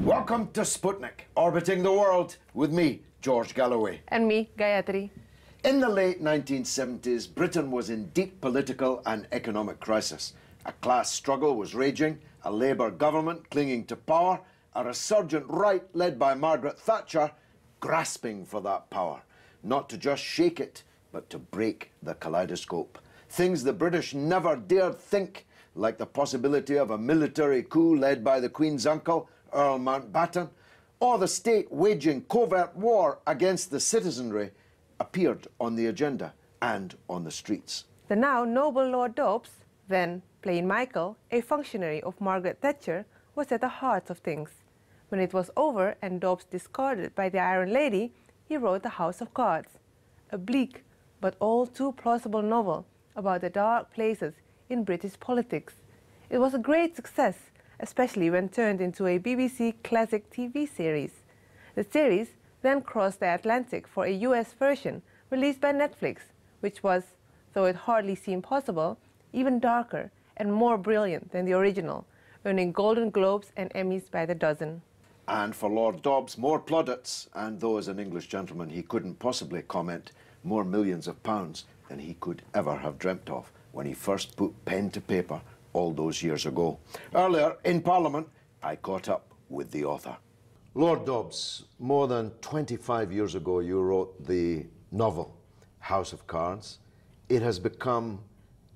Welcome to Sputnik, orbiting the world with me, George Galloway. And me, Gayatri. In the late 1970s, Britain was in deep political and economic crisis. A class struggle was raging, a Labour government clinging to power, a resurgent right led by Margaret Thatcher grasping for that power, not to just shake it, but to break the kaleidoscope. Things the British never dared think, like the possibility of a military coup led by the Queen's uncle, Earl Mountbatten, or the state waging covert war against the citizenry, appeared on the agenda and on the streets. The now noble Lord Dobbs, then plain Michael, a functionary of Margaret Thatcher, was at the heart of things. When it was over and Dobbs discarded by the Iron Lady, he wrote The House of Cards, a bleak but all too plausible novel about the dark places in British politics. It was a great success, especially when turned into a BBC classic TV series. The series then crossed the Atlantic for a US version released by Netflix, which was, though it hardly seemed possible, even darker and more brilliant than the original, earning Golden Globes and Emmys by the dozen. And for Lord Dobbs, more plaudits, and though as an English gentleman he couldn't possibly comment, more millions of pounds than he could ever have dreamt of when he first put pen to paper all those years ago. Earlier, in Parliament, I caught up with the author. Lord Dobbs, more than 25 years ago you wrote the novel House of Cards. It has become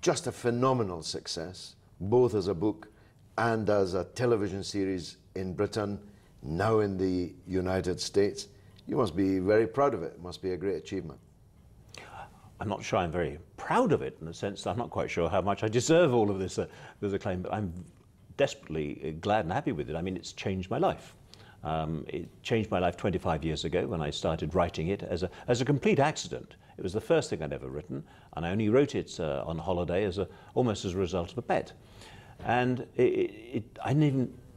just a phenomenal success, both as a book and as a television series in Britain, now in the United States. You must be very proud of it. It must be a great achievement. I'm not sure I'm very proud of it, in the sense that I'm not quite sure how much I deserve all of this acclaim, but I'm desperately glad and happy with it. I mean, it's changed my life. It changed my life 25 years ago when I started writing it as a complete accident. It was the first thing I'd ever written, and I only wrote it on holiday almost as a result of a bet. And I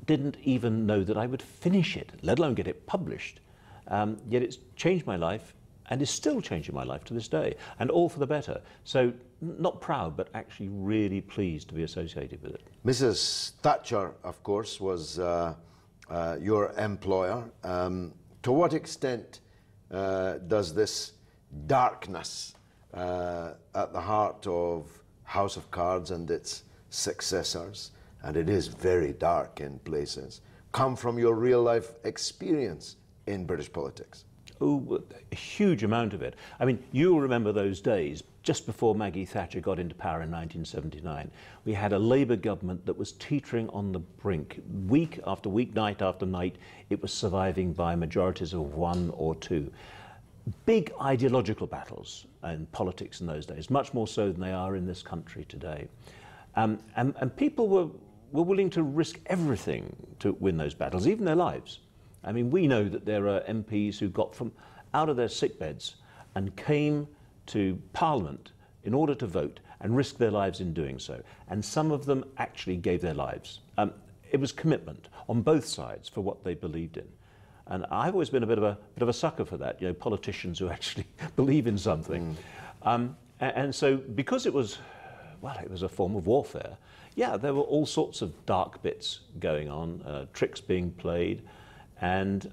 didn't even know that I would finish it, let alone get it published. Yet it's changed my life, and is still changing my life to this day, and all for the better. So, not proud, but actually really pleased to be associated with it. Mrs. Thatcher, of course, was your employer. To what extent does this darkness at the heart of House of Cards and its successors, and it is very dark in places, come from your real-life experience in British politics? Oh, a huge amount of it. I mean, you'll remember those days, just before Maggie Thatcher got into power in 1979. We had a Labour government that was teetering on the brink. Week after week, night after night, it was surviving by majorities of 1 or 2. Big ideological battles in politics in those days, much more so than they are in this country today. And people were willing to risk everything to win those battles, even their lives. I mean, we know that there are MPs who got out of their sickbeds and came to Parliament in order to vote and risked their lives in doing so. And some of them actually gave their lives. It was commitment on both sides for what they believed in. And I've always been a bit of a sucker for that, you know, politicians who actually believe in something. And so because it was a form of warfare, yeah, there were all sorts of dark bits going on, tricks being played. And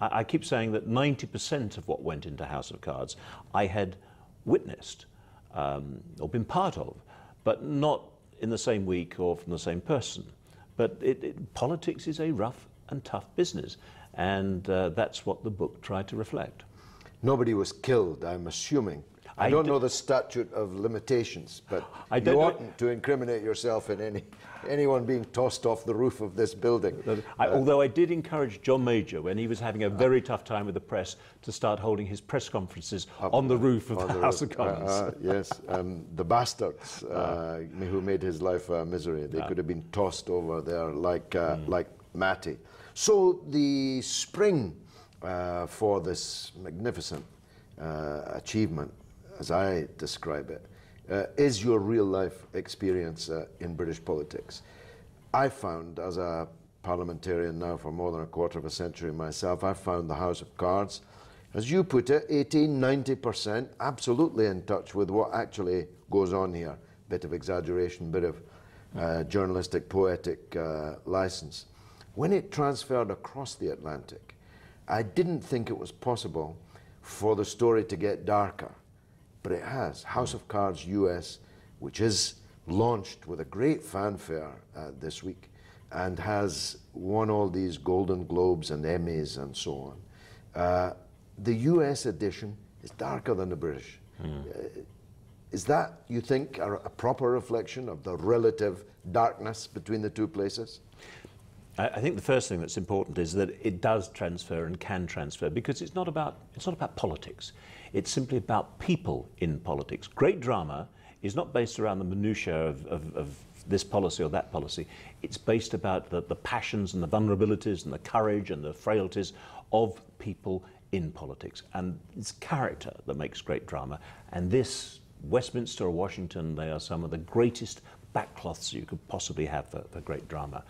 I keep saying that 90% of what went into House of Cards I had witnessed or been part of, but not in the same week or from the same person. But politics is a rough and tough business, and that's what the book tried to reflect. Nobody was killed, I'm assuming. I don't know the statute of limitations, but you oughtn't to incriminate yourself in anyone being tossed off the roof of this building. Although I did encourage John Major, when he was having a very tough time with the press, to start holding his press conferences on the roof of the House of Commons. Yes, the bastards who made his life a misery. They could have been tossed over there like Matty. So the spring for this magnificent achievement, as I describe it, is your real-life experience in British politics. I found, as a parliamentarian now for more than a quarter of a century myself, I found the House of Cards, as you put it, 80–90% absolutely in touch with what actually goes on here. Bit of exaggeration, bit of journalistic, poetic license. When it transferred across the Atlantic, I didn't think it was possible for the story to get darker, but it has. House of Cards US, which is launched with a great fanfare this week and has won all these Golden Globes and Emmys and so on. The US edition is darker than the British. Is that, you think, a proper reflection of the relative darkness between the two places? I think the first thing that's important is that it does transfer and can transfer, because it's not about politics. It's simply about people in politics. Great drama is not based around the minutiae of this policy or that policy. It's based about the passions and the vulnerabilities and the courage and the frailties of people in politics. And it's character that makes great drama. And this, Westminster or Washington, they are some of the greatest backcloths you could possibly have for great drama.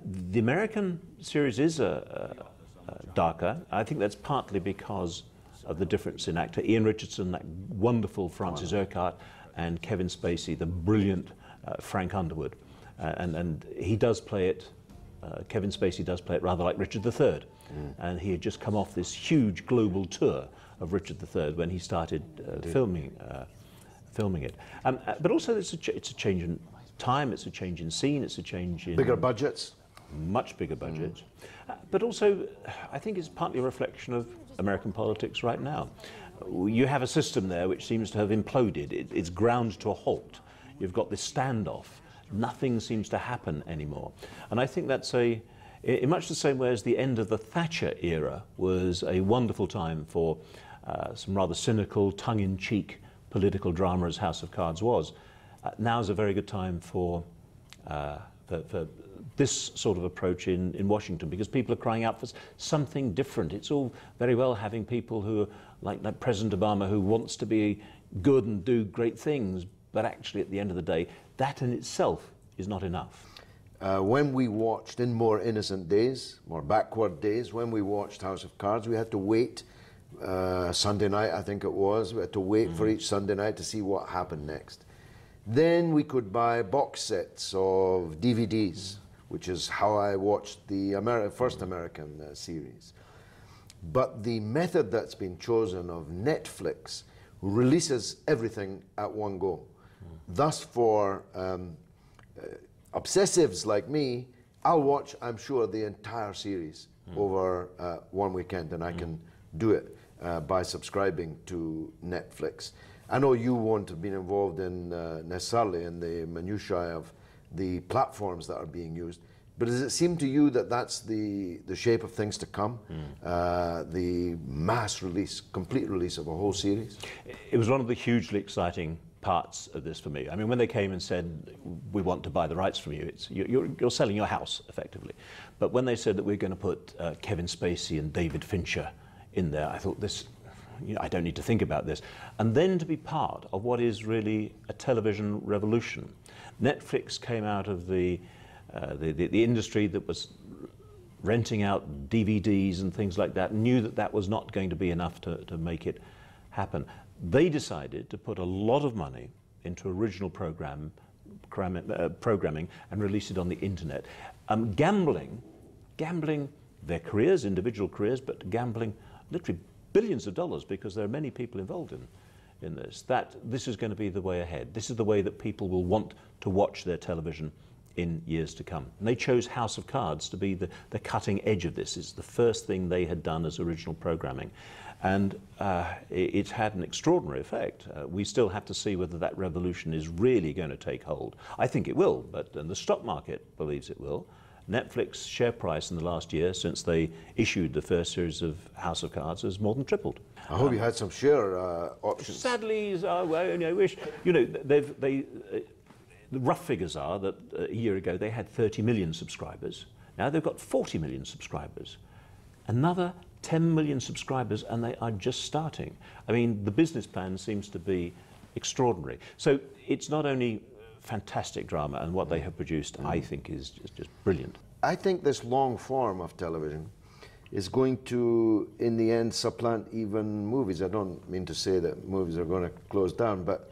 The American series is darker. I think that's partly because of the difference in actor. Ian Richardson, that wonderful Francis Urquhart, and Kevin Spacey, the brilliant Frank Underwood. And he does play it, Kevin Spacey does play it rather like Richard III. And he had just come off this huge global tour of Richard III when he started filming it. But also it's a change in time, it's a change in scene, it's a change in... Bigger budgets? Much bigger budgets. But also, I think it's partly a reflection of American politics right now. You have a system there which seems to have imploded. It's ground to a halt. You've got this standoff. Nothing seems to happen anymore. And I think that's in much the same way as the end of the Thatcher era was a wonderful time for some rather cynical, tongue-in-cheek political drama, as House of Cards was. Now is a very good time for this sort of approach in Washington, because people are crying out for something different. It's all very well having people who are like President Obama, who wants to be good and do great things, but actually at the end of the day, that in itself is not enough. When we watched, in more innocent days, more backward days, when we watched House of Cards, we had to wait, Sunday night I think it was, we had to wait for each Sunday night to see what happened next. Then we could buy box sets of DVDs, which is how I watched the first American series. But the method that's been chosen of Netflix releases everything at one go. Thus, for obsessives like me, I'll watch, I'm sure, the entire series over one weekend, and I can do it by subscribing to Netflix. I know you won't have been involved in necessarily in the minutiae of the platforms that are being used, but does it seem to you that that's the shape of things to come? The mass release, complete release of a whole series? It was one of the hugely exciting parts of this for me. I mean, when they came and said, we want to buy the rights from you, you're selling your house, effectively. But when they said that we're going to put Kevin Spacey and David Fincher in there, I thought, this, I don't need to think about this. And then to be part of what is really a television revolution. Netflix came out of the industry that was renting out DVDs and things like that, knew that that was not going to be enough to make it happen. They decided to put a lot of money into original programming and release it on the internet. Gambling their careers, individual careers, but gambling literally billions of dollars, because there are many people involved in this, that this is going to be the way ahead. This is the way that people will want to watch their television in years to come. And they chose House of Cards to be the cutting edge of this. It's the first thing they had done as original programming. And it's had an extraordinary effect. We still have to see whether that revolution is really going to take hold. I think it will, but the stock market believes it will. Netflix share price in the last year, since they issued the first series of House of Cards, has more than tripled. I hope you had some share options. Sadly, I wish, the rough figures are that a year ago they had 30 million subscribers. Now they've got 40 million subscribers. Another 10 million subscribers, and they are just starting. I mean, the business plan seems to be extraordinary. So it's not only fantastic drama, and what they have produced, I think, is just brilliant. I think this long form of television is going to, in the end, supplant even movies. I don't mean to say that movies are going to close down, but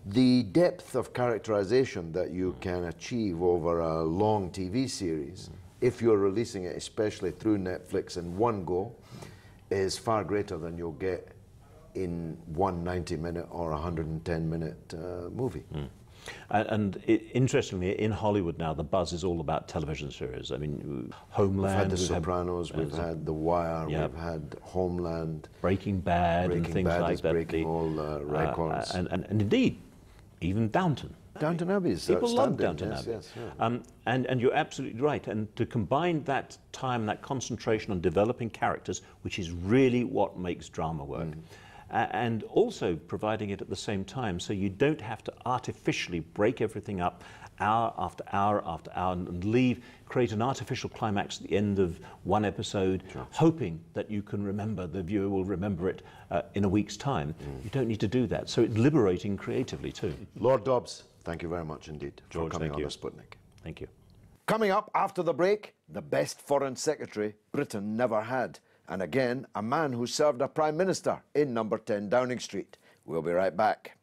the depth of characterization that you can achieve over a long TV series, if you're releasing it, especially through Netflix in one go, is far greater than you'll get in one 90-minute or 110-minute movie. Interestingly, in Hollywood now, the buzz is all about television series. I mean, Homeland. We've had The Sopranos, we've had The Wire, yeah, we've had Homeland. Breaking Bad and things Bad like is that. breaking all records. And indeed, even Downton. Downton Abbey is People love outstanding. Downton Abbey. Yes, yeah. And you're absolutely right. And to combine that time, that concentration on developing characters, which is really what makes drama work, and also providing it at the same time, so you don't have to artificially break everything up hour after hour after hour and create an artificial climax at the end of one episode, hoping that you can remember, the viewer will remember it in a week's time. You don't need to do that. So it's liberating creatively too. Lord Dobbs, thank you very much indeed George, for coming on you. the Sputnik. Thank you. Coming up after the break, the best foreign secretary Britain never had. And again, a man who served a prime minister in number 10 Downing Street. We'll be right back.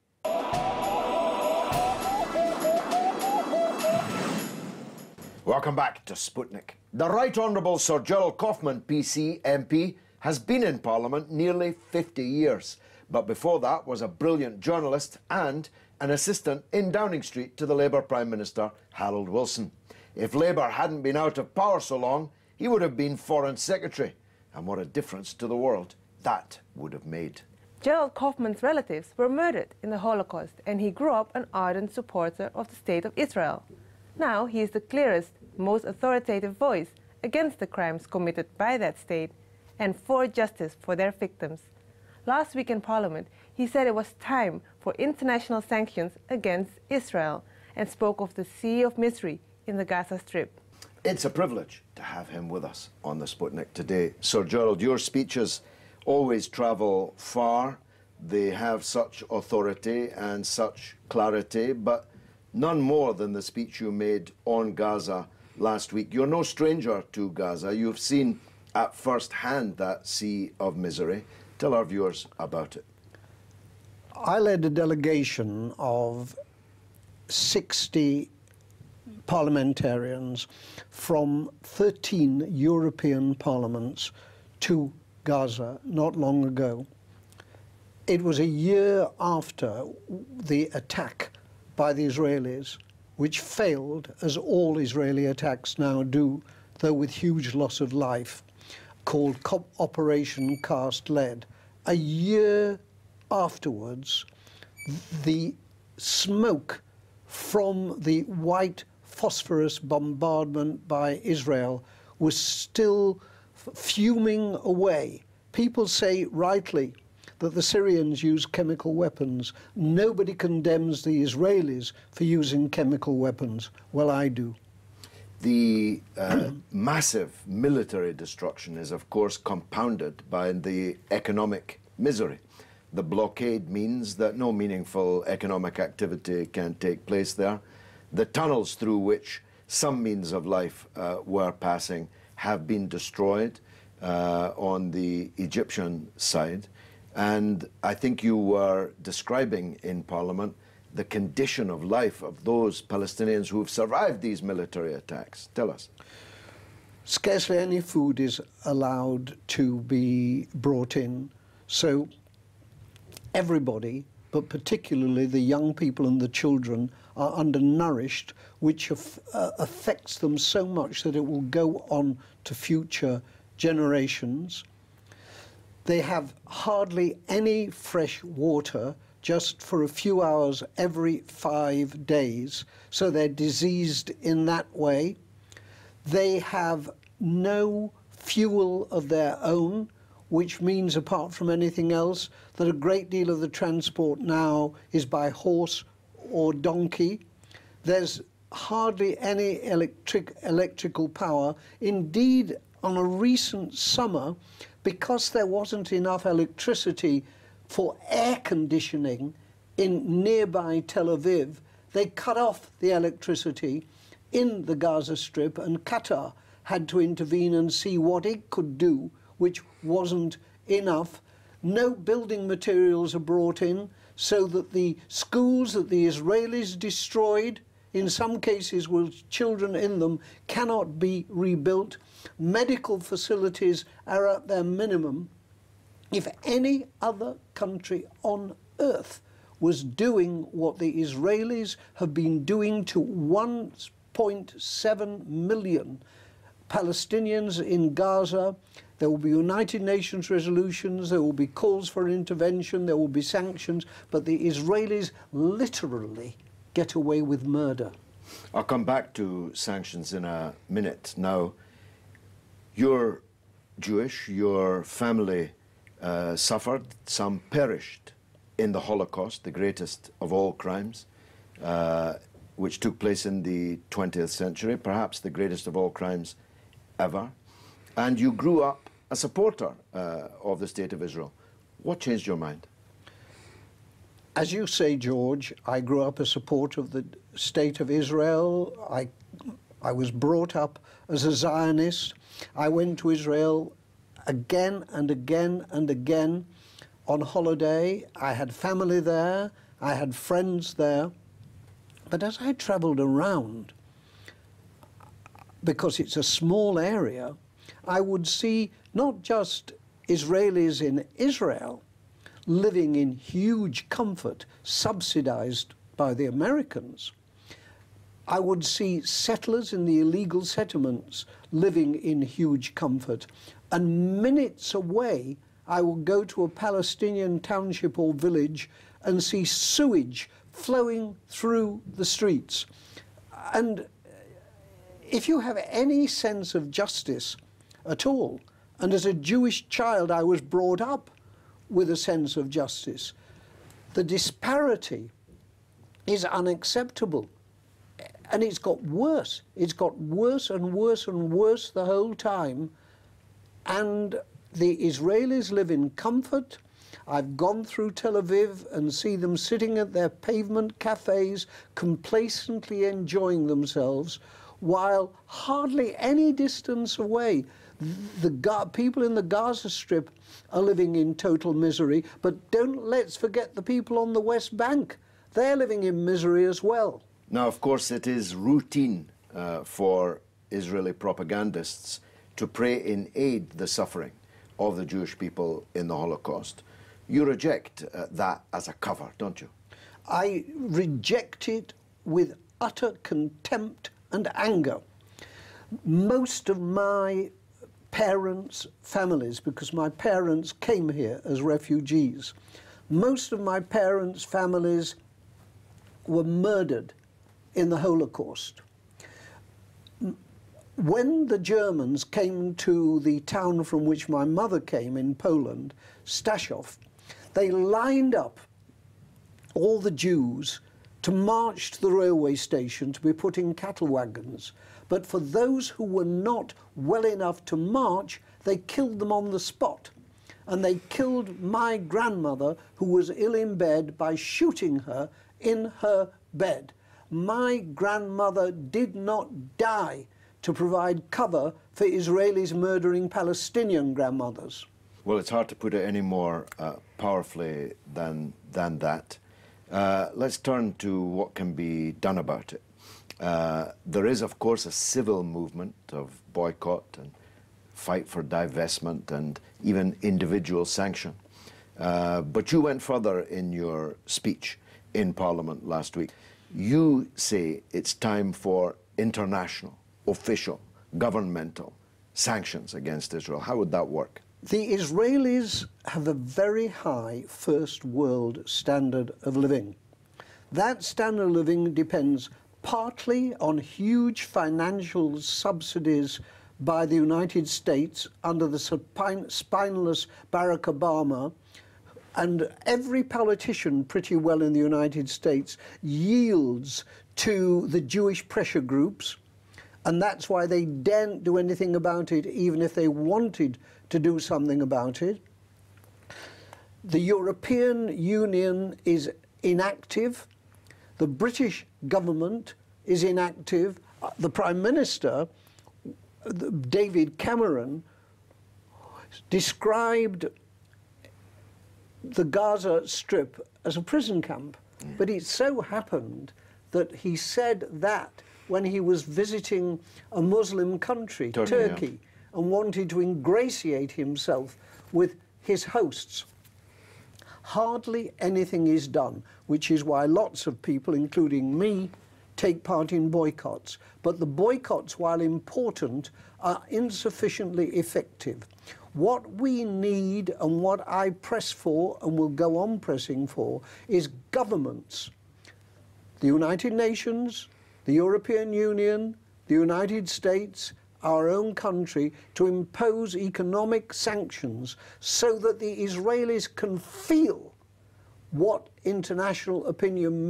Welcome back to Sputnik. The Right Honourable Sir Gerald Kaufman, PC, MP, has been in Parliament nearly 50 years. But before that was a brilliant journalist and an assistant in Downing Street to the Labour Prime Minister, Harold Wilson. If Labour hadn't been out of power so long, he would have been Foreign Secretary. And what a difference to the world that would have made. Gerald Kaufman's relatives were murdered in the Holocaust, and he grew up an ardent supporter of the State of Israel. Now he is the clearest, most authoritative voice against the crimes committed by that state and for justice for their victims. Last week in Parliament, he said it was time for international sanctions against Israel and spoke of the Sea of Misery in the Gaza Strip. It's a privilege to have him with us on the Sputnik today. Sir Gerald, your speeches always travel far. They have such authority and such clarity, but none more than the speech you made on Gaza last week. You're no stranger to Gaza. You've seen at first hand that sea of misery. Tell our viewers about it. I led a delegation of 60 parliamentarians from 13 European parliaments to Gaza not long ago. It was a year after the attack by the Israelis, which failed, as all Israeli attacks now do, though with huge loss of life, called Operation Cast Lead. A year afterwards, the smoke from the white phosphorus bombardment by Israel was still fuming away. People say rightly that the Syrians use chemical weapons. Nobody condemns the Israelis for using chemical weapons. Well, I do. The massive military destruction is, of course, compounded by the economic misery. The blockade means that no meaningful economic activity can take place there. The tunnels through which some means of life were passing have been destroyed on the Egyptian side. And I think you were describing in Parliament the condition of life of those Palestinians who have survived these military attacks. Tell us. Scarcely any food is allowed to be brought in. So everybody, but particularly the young people and the children, are undernourished, which affects them so much that it will go on to future generations. They have hardly any fresh water, just for a few hours every 5 days, so they're diseased in that way. They have no fuel of their own, which means, apart from anything else, that a great deal of the transport now is by horse or donkey. There's hardly any electrical power. Indeed, on a recent summer, because there wasn't enough electricity for air conditioning in nearby Tel Aviv, they cut off the electricity in the Gaza Strip, and Qatar had to intervene and see what it could do, which wasn't enough. No building materials are brought in, so that the schools that the Israelis destroyed, in some cases with children in them, cannot be rebuilt. Medical facilities are at their minimum. If any other country on earth was doing what the Israelis have been doing to 1.7 million Palestinians in Gaza, there will be United Nations resolutions, there will be calls for intervention, there will be sanctions, but the Israelis literally get away with murder. I'll come back to sanctions in a minute. Now, you're Jewish, your family suffered, some perished in the Holocaust, the greatest of all crimes, which took place in the 20th century, perhaps the greatest of all crimes ever. And you grew up a supporter of the State of Israel. What changed your mind? As you say, George, I grew up a supporter of the State of Israel. I was brought up as a Zionist. I went to Israel again and again and again on holiday. I had family there. I had friends there. But as I traveled around, because it's a small area, I would see not just Israelis in Israel living in huge comfort, subsidized by the Americans. I would see settlers in the illegal settlements living in huge comfort. And minutes away, I would go to a Palestinian township or village and see sewage flowing through the streets. And if you have any sense of justice at all, and as a Jewish child I was brought up with a sense of justice, the disparity is unacceptable. And it's got worse. It's got worse and worse and worse the whole time. And the Israelis live in comfort. I've gone through Tel Aviv and see them sitting at their pavement cafes, complacently enjoying themselves, while hardly any distance away, the people in the Gaza Strip are living in total misery. But let's forget the people on the West Bank. They're living in misery as well. Now, of course, it is routine for Israeli propagandists to pray in aid the suffering of the Jewish people in the Holocaust. You reject that as a cover, don't you? I reject it with utter contempt and anger. Most of my parents' families, because my parents came here as refugees, most of my parents' families were murdered in the Holocaust. When the Germans came to the town from which my mother came in Poland, Staszów, they lined up all the Jews to march to the railway station to be put in cattle wagons. But for those who were not well enough to march, they killed them on the spot. And they killed my grandmother, who was ill in bed, by shooting her in her bed. My grandmother did not die to provide cover for Israelis murdering Palestinian grandmothers. Well, it's hard to put it any more powerfully than that. Let's turn to what can be done about it. There is, of course, a civil movement of boycott and fight for divestment and even individual sanction. But you went further in your speech in Parliament last week. You say it's time for international, official, governmental sanctions against Israel. How would that work? The Israelis have a very high first world standard of living. That standard of living depends partly on huge financial subsidies by the United States under the spineless Barack Obama, and every politician pretty well in the United States yields to the Jewish pressure groups, and that's why they daren't do anything about it, even if they wanted to do something about it. The European Union is inactive. The British government is inactive. The Prime Minister, David Cameron, described the Gaza Strip as a prison camp. But it so happened that he said that when he was visiting a Muslim country, Turkey, and wanted to ingratiate himself with his hosts. Hardly anything is done, which is why lots of people, including me, take part in boycotts. But the boycotts, while important, are insufficiently effective. What we need, and what I press for and will go on pressing for, is governments, the United Nations, the European Union, the United States, our own country, to impose economic sanctions so that the Israelis can feel what international opinion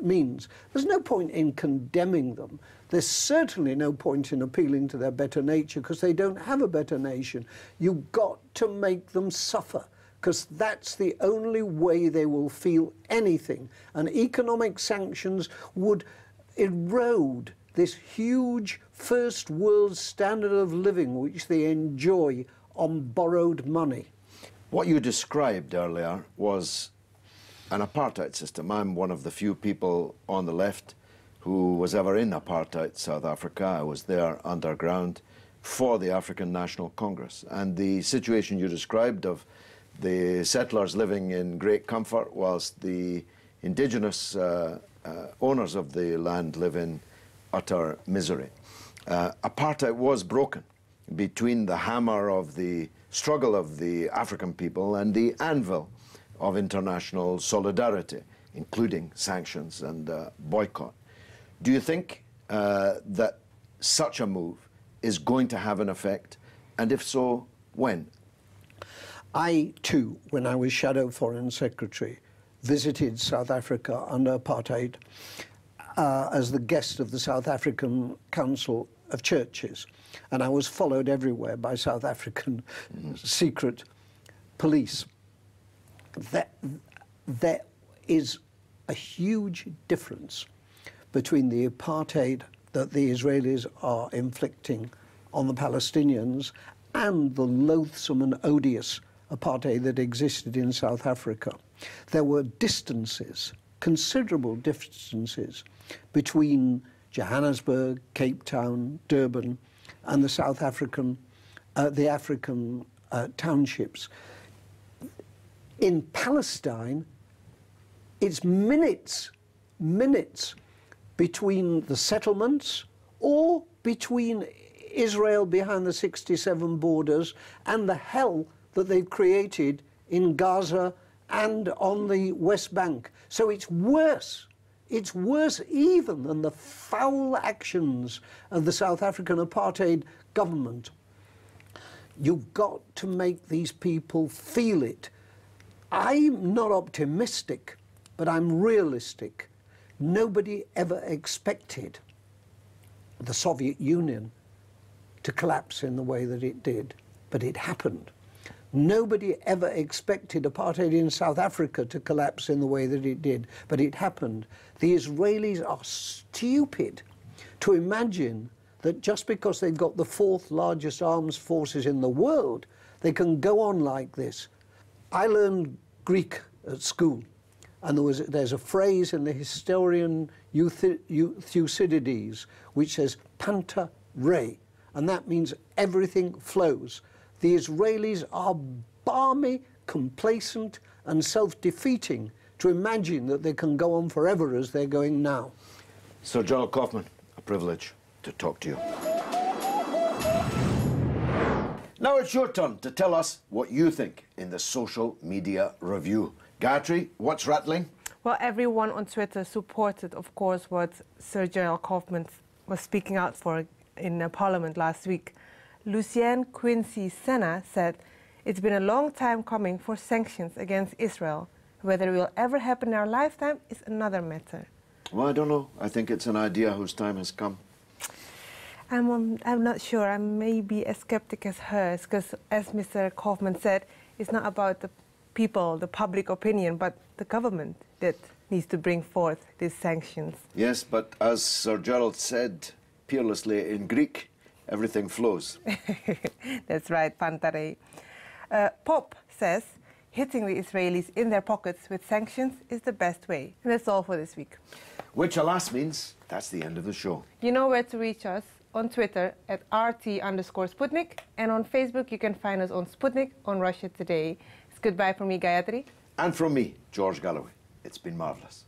means. There's no point in condemning them. There's certainly no point in appealing to their better nature, because they don't have a better nation. You've got to make them suffer, because that's the only way they will feel anything. And economic sanctions would erode this huge first world standard of living which they enjoy on borrowed money. What you described earlier was an apartheid system. I'm one of the few people on the left who was ever in apartheid South Africa. I was there underground for the African National Congress. And the situation you described of the settlers living in great comfort whilst the indigenous owners of the land live in utter misery. Apartheid was broken between the hammer of the struggle of the African people and the anvil of international solidarity, including sanctions and boycott. Do you think that such a move is going to have an effect? And if so, when? I, too, when I was Shadow Foreign Secretary, visited South Africa under apartheid as the guest of the South African Council of Churches. And I was followed everywhere by South African secret police. There is a huge difference between the apartheid that the Israelis are inflicting on the Palestinians and the loathsome and odious apartheid that existed in South Africa. There were distances, considerable distances, between Johannesburg, Cape Town, Durban, and the South African, the African townships. In Palestine, it's minutes between the settlements or between Israel behind the 67 borders and the hell that they've created in Gaza and on the West Bank. So it's worse. It's worse even than the foul actions of the South African apartheid government. You've got to make these people feel it. I'm not optimistic, but I'm realistic. Nobody ever expected the Soviet Union to collapse in the way that it did, but it happened. Nobody ever expected apartheid in South Africa to collapse in the way that it did, but it happened. The Israelis are stupid to imagine that just because they've got the fourth largest armed forces in the world, they can go on like this. I learned Greek at school, and there's a phrase in the historian Thucydides which says "panta rei," and that means everything flows. The Israelis are balmy, complacent, and self-defeating to imagine that they can go on forever as they're going now. Sir Gerald Kaufman, a privilege to talk to you. Now it's your turn to tell us what you think in the social media review. Gayatri, what's rattling? Well, everyone on Twitter supported, of course, what Sir Gerald Kaufman was speaking out for in Parliament last week. Lucien Quincy Senna said, "It's been a long time coming for sanctions against Israel. Whether it will ever happen in our lifetime is another matter." Well, I don't know. I think it's an idea whose time has come. I'm not sure. I may be as skeptic as hers, because as Mr. Kaufman said, it's not about the people, the public opinion, but the government that needs to bring forth these sanctions. Yes, but as Sir Gerald said peerlessly in Greek, everything flows. That's right, Pantare. Pop says, hitting the Israelis in their pockets with sanctions is the best way. And that's all for this week. Which, alas, means that's the end of the show. You know where to reach us on Twitter at RT_Sputnik, and on Facebook you can find us on Sputnik on Russia Today. It's goodbye from me, Gayatri. And from me, George Galloway. It's been marvellous.